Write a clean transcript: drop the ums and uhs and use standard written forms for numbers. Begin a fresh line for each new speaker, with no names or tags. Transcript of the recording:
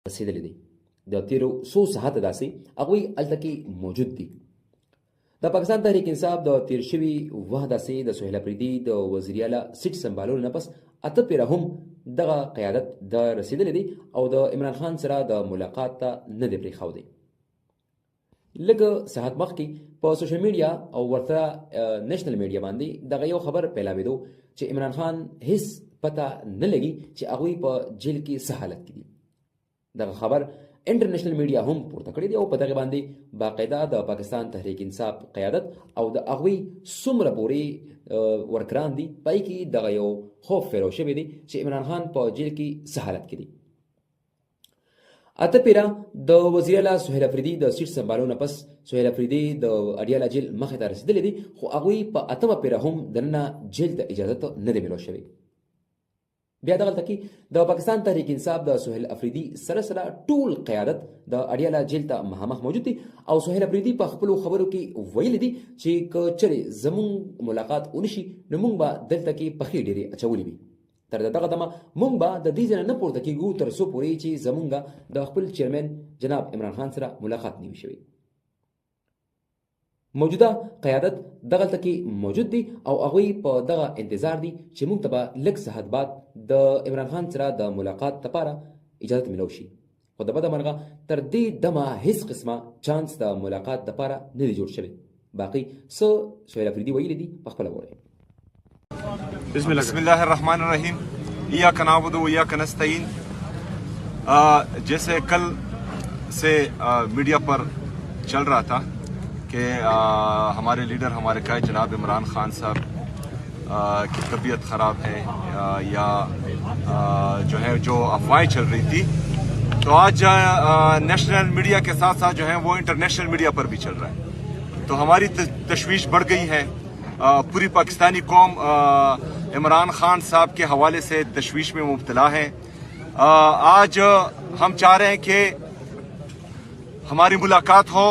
رسیدلې دي د تیرو څو ساعته داسې هغوی هلته کې موجود دي. د پاکستان تحریک انصاف د تیر شوي وخت داسې د سهیل افریدي د وزیر اعلی سیټ سنبالولو نه پس اته پیره هم دغه قیادت د رسیدلې دي او د عمران خان سره د ملاقات ته نه دی پرېښودی. لږ ساعت مخکې په سوشل میډیا او ورته نیشنل میډیا باندې دغه یو خبر پیلاوېدو چې عمران خان هیڅ پته نه لګي چې هغوی په جیل کې څه حالت کې دي. دغه خبر انټرنیشنل میډیا هم پورته کړی دی او په دغه باندې باقاعده د پاکستان تحریک انصاف قیادت او د هغوی څومره پورې ورکران دي پای کې دغه یو خوف پیرو شوی دی چې عمران خان په جیل کې څه حالت کې دي. اته پیره د وزیر اعلی سهیل افریدي د سیټ سنبالو نه پس سهیل افریدي د اډیاله جیل مخې ته رسېدلی دي خو هغوی په اتمه پیره هم دننه جیل ته اجازه نه دی میلاو شوی. بیا دغلته کې د پاکستان تحریک انصاف د سهیل افریدي سره سره ټول قیادت د اډیاله جیل ته مخامخ موجود دي او سهیل افریدي په خپلو خبرو کې ویلي دي چې که چېرې زموږ ملاقات ونشي نو موږ به دلته کې پښې ډېرې اچولې وي. تر دغه دمه موږ به د دې ځای نه پورته کېږو تر څو پورې چې زموږ د خپل چیرمن جناب عمران خان سره ملاقات نه وي شوی. موجوده قیادت دغلته کې موجود دي او هغوی په دغه انتظار دي چې موږ ته به لږ ساعت بعد د عمران خان سره د ملاقات لپاره اجازه میلاو شي. خو د بده مرغه تر دې دمه هیڅ قسمه چانس د ملاقات لپاره نه دی جوړ شوی. باقي څه سهیل افریدي ویلي دي په خپله ووایي.
بسم الله الرحمن الرحیم. ایاک نعبد و ایاک نستعین. जैसे कल से मीडिया पर चल रहा था कि हमारे लीडर हमारे कायद जनाब इमरान खान साहब की तबीयत ख़राब है या जो है जो अफवाहें चल रही थी, तो आज नेशनल मीडिया के साथ साथ जो है वो इंटरनेशनल मीडिया पर भी चल रहा है. तो हमारी तशवीश बढ़ गई है. पूरी पाकिस्तानी कौम इमरान खान साहब के हवाले से तशवीश में मुब्तला है. आज हम चाह रहे हैं कि हमारी मुलाकात हो